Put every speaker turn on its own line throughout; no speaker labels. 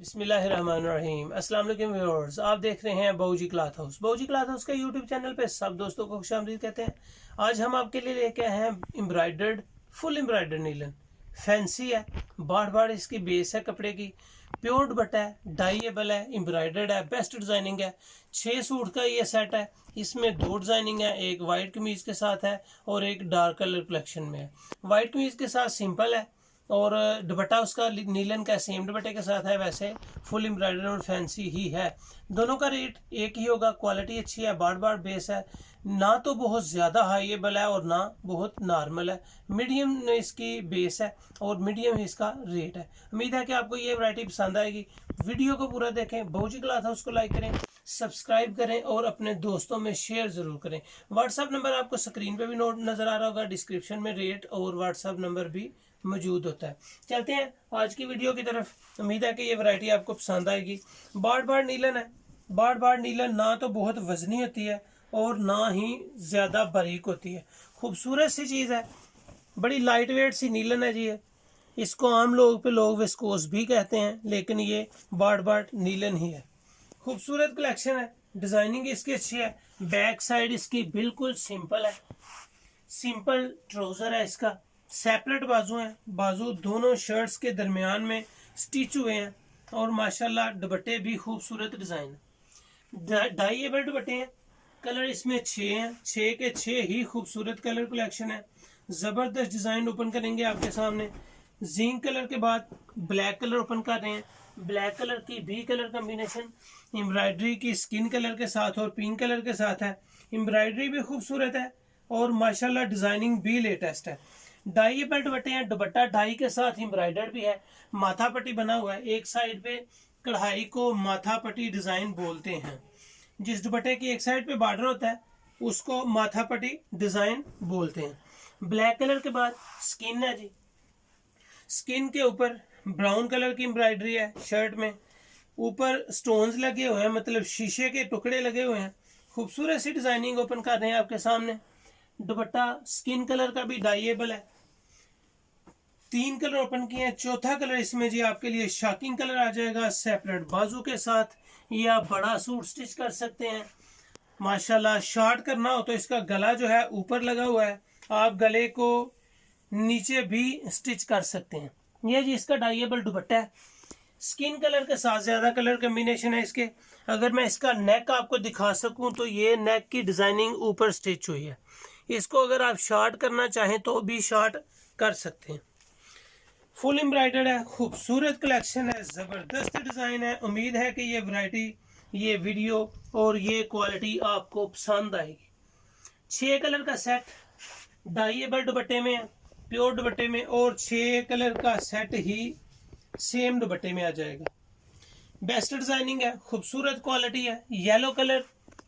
बिस्मिल्लाहिर्रहमानिर्रहीम। अस्सलाम वालेकुम व्यूअर्स, आप देख रहे हैं बाऊजी क्लॉथ हाउस। बाऊजी क्लॉथ हाउस के यूट्यूब चैनल पे सब दोस्तों को खुशामदीद कहते हैं। आज हम आपके लिए लेके आए हैं एम्ब्रॉयडर्ड, फुल एम्ब्रॉयडर्ड नीलन। फैंसी है, बार बार इसकी बेस है कपड़े की, प्योर दुपट्टा है, डाइएबल है, एम्ब्रॉयडर्ड है, बेस्ट डिजाइनिंग है। 6 सूट का ये सेट है। इसमें 2 डिजाइनिंग है, एक वाइट कमीज के साथ है और एक डार्क कलर कलेक्शन में है। वाइट कमीज के साथ सिंपल है और दुपट्टा उसका नीलन का सेम दुपट्टे के साथ है। वैसे फुल एम्ब्रॉयडरी और फैंसी ही है। दोनों का रेट एक ही होगा। क्वालिटी अच्छी है, बार बार बेस है, ना तो बहुत ज़्यादा हाईएबल है और ना बहुत नॉर्मल है। मीडियम इसकी बेस है और मीडियम ही इसका रेट है। उम्मीद है कि आपको ये वैरायटी पसंद आएगी। वीडियो को पूरा देखें, बाऊजी क्लॉथ हाउस को लाइक करें, सब्सक्राइब करें और अपने दोस्तों में शेयर ज़रूर करें। व्हाट्सअप नंबर आपको स्क्रीन पे भी नोट नज़र आ रहा होगा, डिस्क्रिप्शन में रेट और व्हाट्सअप नंबर भी मौजूद होता है। चलते हैं आज की वीडियो की तरफ। उम्मीद है कि ये वैरायटी आपको पसंद आएगी। बार बार नीलन है। बार बार नीलन ना तो बहुत वजनी होती है और ना ही ज़्यादा बारीक होती है। खूबसूरत सी चीज़ है, बड़ी लाइट वेट सी नीलन है जी। ये इसको आम लोग पे लोग विस्कोस भी कहते हैं, लेकिन ये बार बार नीलन ही है। खूबसूरत कलेक्शन है, डिजाइनिंग इसकी अच्छी है। बैक साइड इसकी बिल्कुल सिंपल है, सिंपल ट्राउजर है इसका। सेपरेट बाजू हैं, बाजू दोनों शर्ट्स के दरमियान में स्टिच हुए हैं और माशाल्लाह दुपट्टे भी खूबसूरत डिजाइन है। डाइएबल दुपट्टे हैं। कलर इसमें 6 हैं, 6 के 6 ही खूबसूरत कलर कलेक्शन है। जबरदस्त डिजाइन ओपन करेंगे आपके सामने। जिंक कलर के बाद ब्लैक कलर ओपन कर रहे हैं। ब्लैक कलर की भी कलर कॉम्बिनेशन एम्ब्रॉयडरी की स्किन कलर के साथ और पिंक कलर के साथ है। एम्ब्रॉयडरी भी खूबसूरत है और माशाल्लाह डिजाइनिंग भी लेटेस्ट है। डाइएबल दुपट्टे हैं, दुपट्टा डाई के साथ एम्ब्रॉयडर्ड भी है। माथा पट्टी बना हुआ है। एक साइड पे कढ़ाई को माथा पट्टी डिजाइन बोलते हैं। जिस दुपट्टे की एक साइड पे बॉर्डर होता है उसको माथा पट्टी डिजाइन बोलते हैं। ब्लैक कलर के बाद स्किन है जी। स्किन के ऊपर ब्राउन कलर की एम्ब्रॉयडरी है। शर्ट में ऊपर स्टोन्स लगे हुए हैं, मतलब शीशे के टुकड़े लगे हुए हैं। खूबसूरत सी डिजाइनिंग ओपन कर रहे हैं आपके सामने। दुपट्टा स्किन कलर का भी डाइएबल है। 3 कलर ओपन किए हैं। चौथा कलर इसमें जी आपके लिए शॉकिंग कलर आ जाएगा, सेपरेट बाजू के साथ। ये आप बड़ा सूट स्टिच कर सकते हैं। माशाल्लाह शॉर्ट करना हो तो इसका गला जो है ऊपर लगा हुआ है, आप गले को नीचे भी स्टिच कर सकते हैं। ये जी इसका डाइएबल दुपट्टा है। स्किन कलर के साथ ज्यादा कलर कॉम्बिनेशन है इसके। अगर मैं इसका नेक आपको दिखा सकूं तो ये नेक की डिजाइनिंग ऊपर स्टिच हुई है। इसको अगर आप शॉर्ट करना चाहें तो भी शॉर्ट कर सकते हैं। फुल एम्ब्रॉयडर्ड है, खूबसूरत कलेक्शन है, जबरदस्त डिजाइन है। उम्मीद है कि ये वैरायटी, ये वीडियो और ये क्वालिटी आपको पसंद आएगी। 6 कलर का सेट डाइएबल दुपट्टे में है, प्योर दुपट्टे में, और 6 कलर का सेट ही सेम दुपट्टे में आ जाएगा। बेस्ट डिजाइनिंग है, खूबसूरत क्वालिटी है। येलो कलर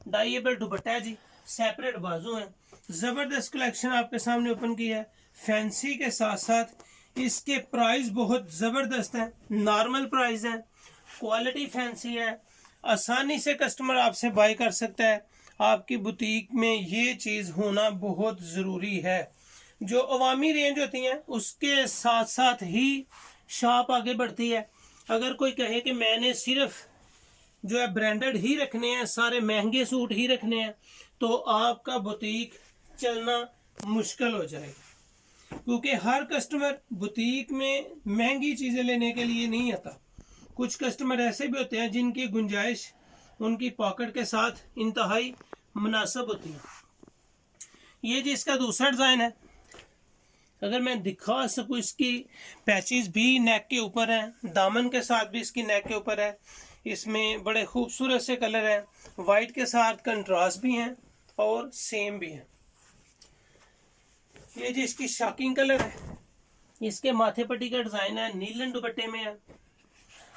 डाइएबल दुपट्टा है जी, सेपरेट बाजू है। जबरदस्त कलेक्शन आपके सामने ओपन की है। फैंसी के साथ साथ इसके प्राइस बहुत जबरदस्त है, नॉर्मल प्राइस है। क्वालिटी फैंसी है, आसानी से कस्टमर आपसे बाय कर सकता है। आपकी बुटीक में ये चीज होना बहुत जरूरी है। जो अवामी रेंज होती है उसके साथ साथ ही शॉप आगे बढ़ती है। अगर कोई कहे कि मैंने सिर्फ जो है ब्रांडेड ही रखने हैं, सारे महंगे सूट ही रखने हैं, तो आपका बुटीक चलना मुश्किल हो जाएगा। क्योंकि हर कस्टमर बुटीक में महंगी चीजें लेने के लिए नहीं आता। कुछ कस्टमर ऐसे भी होते हैं जिनकी गुंजाइश उनकी पॉकेट के साथ इंतहाई मुनासिब होती है। ये जी इसका दूसरा डिजाइन है। अगर मैं दिखा सकूं, इसकी पैचेस भी नेक के ऊपर हैं, दामन के साथ भी इसकी नेक के ऊपर है। इसमें बड़े खूबसूरत से कलर हैं, वाइट के साथ कंट्रास्ट भी हैं और सेम भी हैं। ये जी इसकी शॉकिंग कलर है। इसके माथे पट्टी का डिजाइन है, नीलन दुपट्टे में है।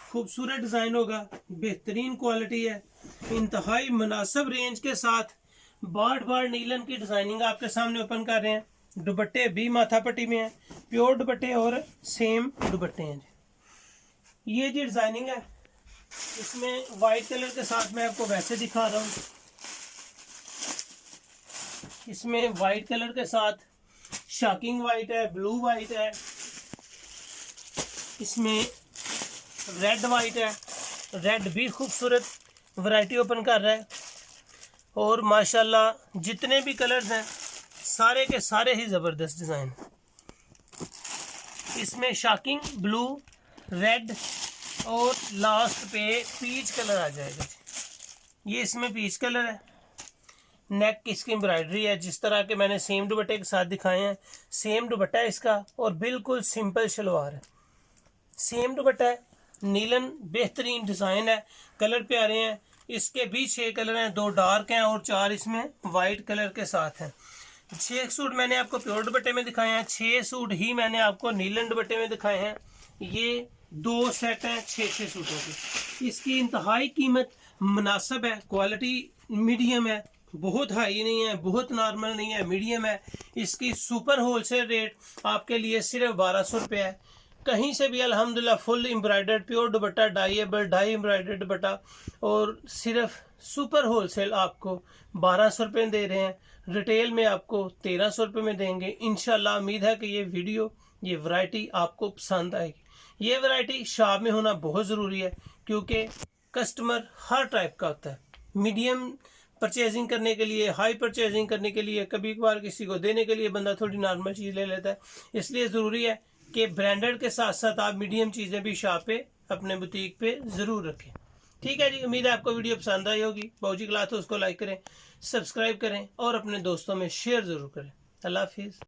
खूबसूरत डिजाइन होगा, बेहतरीन क्वालिटी है, इंतहाई मुनासिब रेंज के साथ बार बार नीलन की डिजाइनिंग आपके सामने ओपन कर रहे हैं। दुपट्टे भी माथा पट्टी में है, प्योर दुपट्टे और सेम दुपट्टे हैं जी। ये जी डिजाइनिंग है। इसमें वाइट कलर के साथ मैं आपको वैसे दिखा रहा हूँ। इसमें वाइट कलर के साथ शॉकिंग वाइट है, ब्लू वाइट है, इसमें रेड वाइट है, रेड भी खूबसूरत वैरायटी ओपन कर रहा है। और माशाल्लाह जितने भी कलर्स हैं सारे के सारे ही ज़बरदस्त डिज़ाइन। इसमें शॉकिंग ब्लू, रेड और लास्ट पे पीच कलर आ जाएगा। ये इसमें पीच कलर है। नेक की इसकी एम्ब्रॉयडरी है, जिस तरह के मैंने सेम दुपट्टे के साथ दिखाए हैं सेम दुपट्टा है इसका, और बिल्कुल सिंपल शलवार है। सेम दुपट्टा है, नीलन बेहतरीन डिज़ाइन है, कलर प्यारे हैं। इसके भी 6 कलर हैं, 2 डार्क हैं और 4 इसमें वाइट कलर के साथ हैं। 6 सूट मैंने आपको प्योर दुपट्टे में दिखाए हैं, 6 सूट ही मैंने आपको नीलन दुपट्टे में दिखाए हैं। ये 2 सेट हैं 6 सूटों की। इसकी इंतहाई कीमत मुनासिब है, क्वालिटी मीडियम है, बहुत हाई नहीं है, बहुत नॉर्मल नहीं है, मीडियम है। इसकी सुपर होलसेल रेट आपके लिए सिर्फ 1200 रुपये है। कहीं से भी अल्हम्दुलिल्लाह full embroidered pure dupatta, dyeable dye embroidered dupatta, और सिर्फ सुपर होलसेल आपको 1200 रुपये दे रहे हैं। रिटेल में आपको 1300 रुपये में देंगे। इंशाल्लाह उम्मीद है कि ये वीडियो, ये वैरायटी आपको पसंद आएगी। ये वैरायटी शॉप में होना बहुत ज़रूरी है, क्योंकि कस्टमर हर टाइप का होता है। मीडियम परचेजिंग करने के लिए, हाई परचेजिंग करने के लिए, कभी कभार किसी को देने के लिए बंदा थोड़ी नॉर्मल चीज़ ले लेता है। इसलिए ज़रूरी है कि ब्रांडेड के साथ साथ आप मीडियम चीज़ें भी शॉप पे, अपने बुटीक पे ज़रूर रखें। ठीक है जी, उम्मीद है आपको वीडियो पसंद आई होगी। बाऊजी क्लॉथ हाउस को लाइक करें, सब्सक्राइब करें और अपने दोस्तों में शेयर ज़रूर करें। अल्लाह हाफिज़।